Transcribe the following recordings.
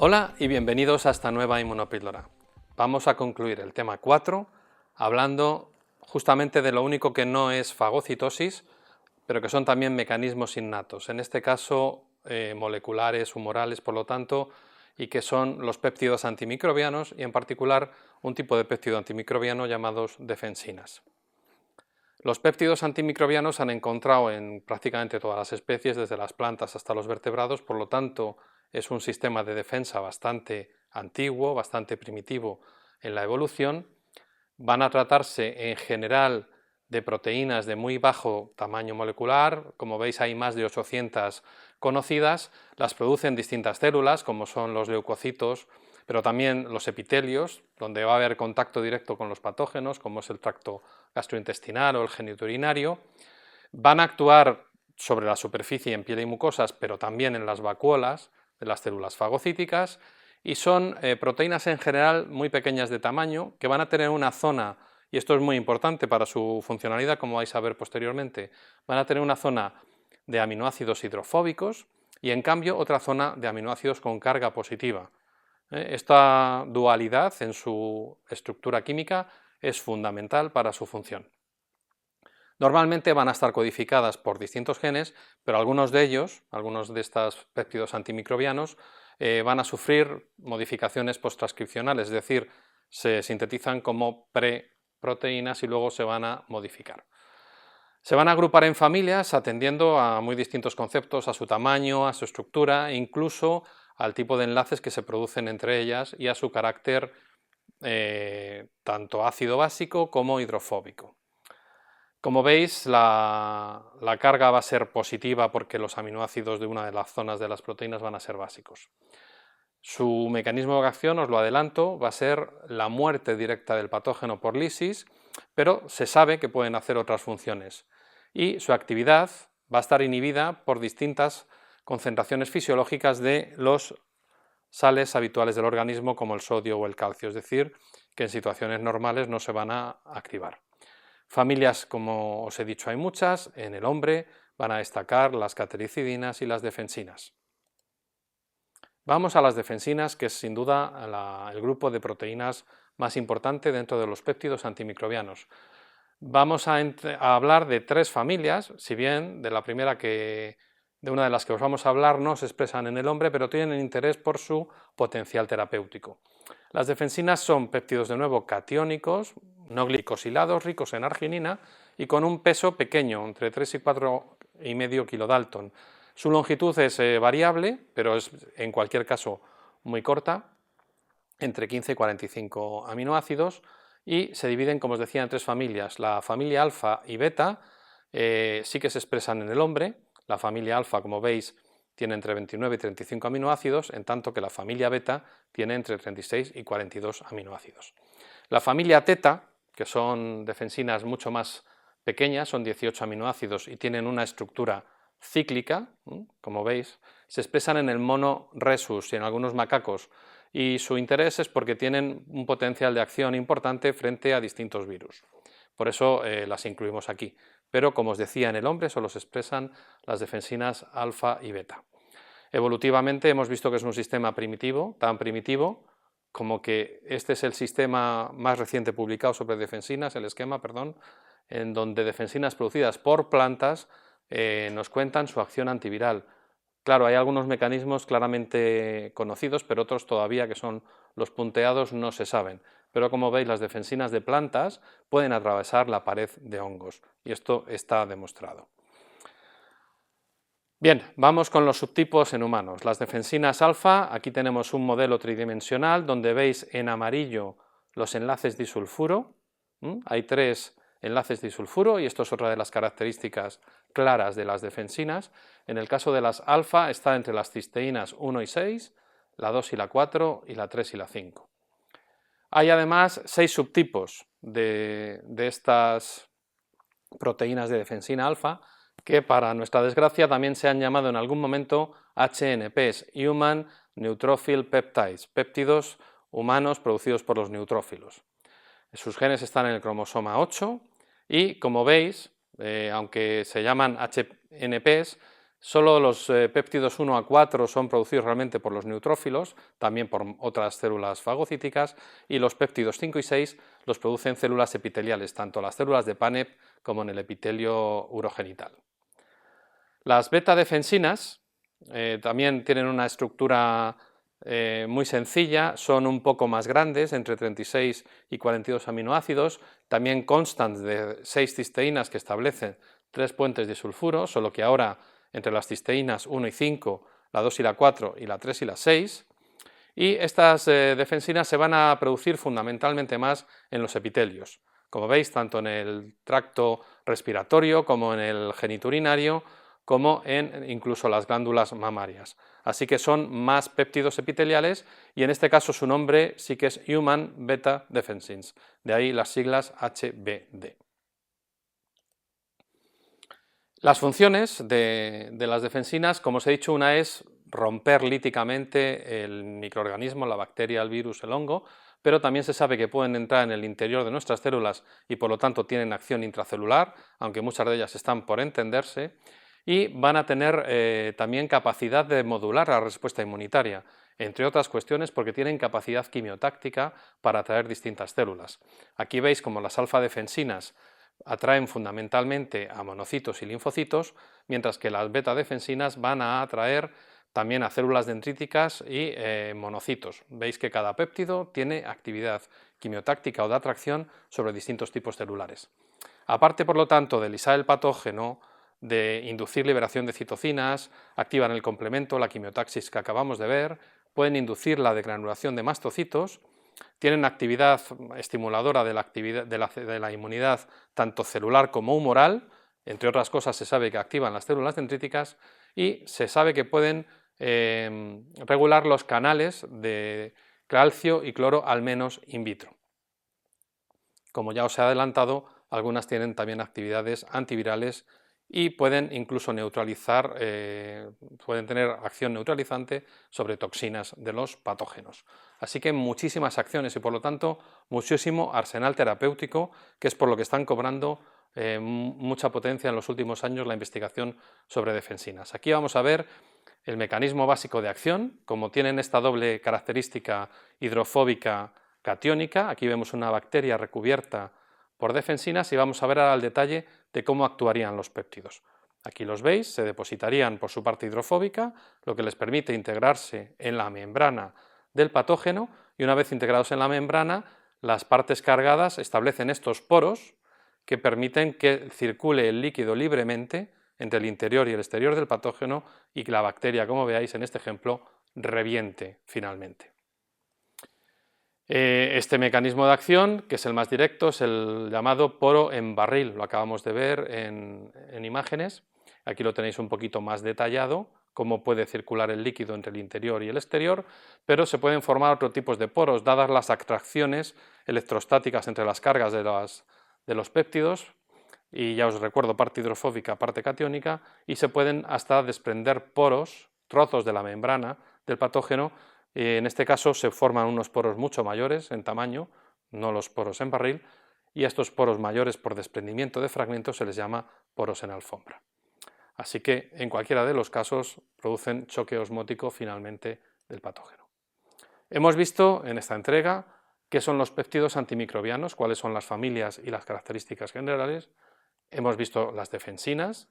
Hola y bienvenidos a esta nueva inmunopíldora. Vamos a concluir el tema 4 hablando justamente de lo único que no es fagocitosis, pero que son también mecanismos innatos, en este caso moleculares, humorales, por lo tanto, y que son los péptidos antimicrobianos y en particular un tipo de péptido antimicrobiano llamados defensinas. Los péptidos antimicrobianos se han encontrado en prácticamente todas las especies, desde las plantas hasta los vertebrados, por lo tanto es un sistema de defensa bastante antiguo, bastante primitivo en la evolución. Van a tratarse en general de proteínas de muy bajo tamaño molecular, como veis hay más de 800 conocidas, las producen distintas células como son los leucocitos, pero también los epitelios, donde va a haber contacto directo con los patógenos, como es el tracto gastrointestinal o el genitourinario. Van a actuar sobre la superficie en piel y mucosas, pero también en las vacuolas de las células fagocíticas, y son proteínas en general muy pequeñas de tamaño, que van a tener una zona, y esto es muy importante para su funcionalidad, como vais a ver posteriormente, van a tener una zona de aminoácidos hidrofóbicos y en cambio otra zona de aminoácidos con carga positiva. Esta dualidad en su estructura química es fundamental para su función. Normalmente van a estar codificadas por distintos genes, pero algunos de ellos, algunos de estos péptidos antimicrobianos, van a sufrir modificaciones posttranscripcionales, es decir, se sintetizan como preproteínas y luego se van a modificar. Se van a agrupar en familias atendiendo a muy distintos conceptos, a su tamaño, a su estructura e incluso al tipo de enlaces que se producen entre ellas y a su carácter tanto ácido básico como hidrofóbico. Como veis, la carga va a ser positiva porque los aminoácidos de una de las zonas de las proteínas van a ser básicos. Su mecanismo de acción, os lo adelanto, va a ser la muerte directa del patógeno por lisis, pero se sabe que pueden hacer otras funciones y su actividad va a estar inhibida por distintas concentraciones fisiológicas de los sales habituales del organismo como el sodio o el calcio, es decir, que en situaciones normales no se van a activar. Familias, como os he dicho, hay muchas. En el hombre van a destacar las catericidinas y las defensinas. Vamos a las defensinas, que es sin duda el grupo de proteínas más importante dentro de los péptidos antimicrobianos. Vamos a hablar de tres familias, si bien de una de las que os vamos a hablar no se expresan en el hombre, pero tienen interés por su potencial terapéutico. Las defensinas son péptidos de nuevo catiónicos, no glicosilados, ricos en arginina y con un peso pequeño, entre 3 y 4,5 kilodalton. Su longitud es variable, pero es en cualquier caso muy corta, entre 15 y 45 aminoácidos, y se dividen, como os decía, en tres familias. La familia alfa y beta sí que se expresan en el hombre. La familia alfa, como veis, tiene entre 29 y 35 aminoácidos, en tanto que la familia beta tiene entre 36 y 42 aminoácidos. La familia teta, que son defensinas mucho más pequeñas, son 18 aminoácidos y tienen una estructura cíclica, como veis, se expresan en el mono rhesus y en algunos macacos, y su interés es porque tienen un potencial de acción importante frente a distintos virus. Por eso las incluimos aquí. Pero, como os decía, en el hombre solo se expresan las defensinas alfa y beta. Evolutivamente hemos visto que es un sistema primitivo, tan primitivo como que este es el sistema más reciente publicado sobre defensinas, el esquema, perdón, en donde defensinas producidas por plantas nos cuentan su acción antiviral. Claro, hay algunos mecanismos claramente conocidos, pero otros todavía, que son los punteados, no se saben. Pero como veis, las defensinas de plantas pueden atravesar la pared de hongos, y esto está demostrado. Bien, vamos con los subtipos en humanos. Las defensinas alfa, aquí tenemos un modelo tridimensional donde veis en amarillo los enlaces disulfuro. Hay 3 enlaces disulfuro y esto es otra de las características claras de las defensinas. En el caso de las alfa está entre las cisteínas 1 y 6, la 2 y la 4 y la 3 y la 5. Hay además 6 subtipos de estas proteínas de defensina alfa, que para nuestra desgracia también se han llamado en algún momento HNPs, Human Neutrophil Peptides, péptidos humanos producidos por los neutrófilos. Sus genes están en el cromosoma 8 y, como veis, aunque se llaman HNPs, Solo los péptidos 1 a 4 son producidos realmente por los neutrófilos, también por otras células fagocíticas, y los péptidos 5 y 6 los producen células epiteliales, tanto las células de Paneb como en el epitelio urogenital. Las beta-defensinas también tienen una estructura muy sencilla, son un poco más grandes, entre 36 y 42 aminoácidos, también constan de 6 cisteínas que establecen 3 puentes disulfuro, solo que ahora entre las cisteínas 1 y 5, la 2 y la 4 y la 3 y la 6, y estas defensinas se van a producir fundamentalmente más en los epitelios. Como veis, tanto en el tracto respiratorio como en el geniturinario, como en incluso las glándulas mamarias. Así que son más péptidos epiteliales y en este caso su nombre sí que es Human Beta Defensins, de ahí las siglas HBD. Las funciones de las defensinas, como os he dicho, una es romper líticamente el microorganismo, la bacteria, el virus, el hongo, pero también se sabe que pueden entrar en el interior de nuestras células y por lo tanto tienen acción intracelular, aunque muchas de ellas están por entenderse, y van a tener también capacidad de modular la respuesta inmunitaria, entre otras cuestiones porque tienen capacidad quimiotáctica para atraer distintas células. Aquí veis como las alfa-defensinas atraen fundamentalmente a monocitos y linfocitos, mientras que las beta-defensinas van a atraer también a células dendríticas y monocitos. Veis que cada péptido tiene actividad quimiotáctica o de atracción sobre distintos tipos celulares. Aparte, por lo tanto, de lisar el patógeno, de inducir liberación de citocinas, activan el complemento, la quimiotaxis que acabamos de ver, pueden inducir la degranulación de mastocitos, tienen actividad estimuladora de la inmunidad tanto celular como humoral, entre otras cosas se sabe que activan las células dendríticas y se sabe que pueden regular los canales de calcio y cloro al menos in vitro. Como ya os he adelantado, algunas tienen también actividades antivirales y pueden incluso neutralizar, pueden tener acción neutralizante sobre toxinas de los patógenos. Así que muchísimas acciones y por lo tanto muchísimo arsenal terapéutico, que es por lo que están cobrando mucha potencia en los últimos años la investigación sobre defensinas. Aquí vamos a ver el mecanismo básico de acción, como tienen esta doble característica hidrofóbica catiónica. Aquí vemos una bacteria recubierta por defensinas y vamos a ver ahora el detalle de cómo actuarían los péptidos. Aquí los veis, se depositarían por su parte hidrofóbica, lo que les permite integrarse en la membrana del patógeno y una vez integrados en la membrana, las partes cargadas establecen estos poros que permiten que circule el líquido libremente entre el interior y el exterior del patógeno y que la bacteria, como veáis en este ejemplo, reviente finalmente. Este mecanismo de acción, que es el más directo, es el llamado poro en barril, lo acabamos de ver en imágenes, aquí lo tenéis un poquito más detallado, cómo puede circular el líquido entre el interior y el exterior, pero se pueden formar otros tipos de poros, dadas las atracciones electrostáticas entre las cargas de los péptidos, y ya os recuerdo, parte hidrofóbica, parte catiónica, y se pueden hasta desprender poros, trozos de la membrana del patógeno. En este caso se forman unos poros mucho mayores en tamaño, no los poros en barril, y a estos poros mayores por desprendimiento de fragmentos se les llama poros en alfombra. Así que en cualquiera de los casos producen choque osmótico finalmente del patógeno. Hemos visto en esta entrega qué son los péptidos antimicrobianos, cuáles son las familias y las características generales. Hemos visto las defensinas,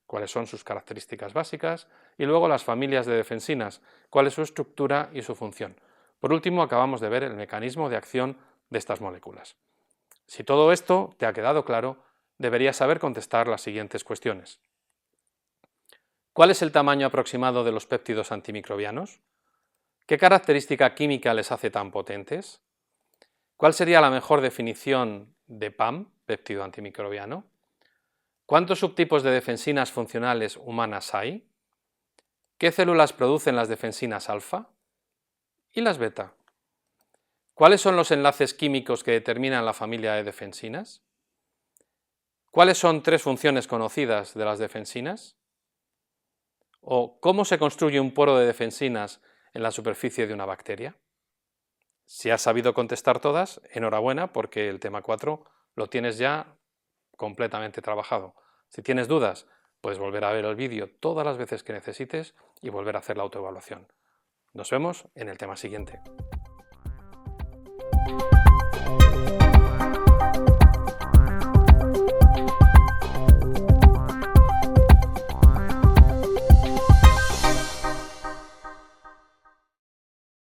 cuáles son sus características básicas, y luego las familias de defensinas, cuál es su estructura y su función. Por último, acabamos de ver el mecanismo de acción de estas moléculas. Si todo esto te ha quedado claro, deberías saber contestar las siguientes cuestiones. ¿Cuál es el tamaño aproximado de los péptidos antimicrobianos? ¿Qué característica química les hace tan potentes? ¿Cuál sería la mejor definición de PAM, péptido antimicrobiano? ¿Cuántos subtipos de defensinas funcionales humanas hay? ¿Qué células producen las defensinas alfa? ¿Y las beta? ¿Cuáles son los enlaces químicos que determinan la familia de defensinas? ¿Cuáles son 3 funciones conocidas de las defensinas? ¿O cómo se construye un poro de defensinas en la superficie de una bacteria? Si has sabido contestar todas, enhorabuena, porque el tema 4 lo tienes ya completamente trabajado. Si tienes dudas, Puedes volver a ver el vídeo todas las veces que necesites y volver a hacer la autoevaluación. Nos vemos en el tema siguiente.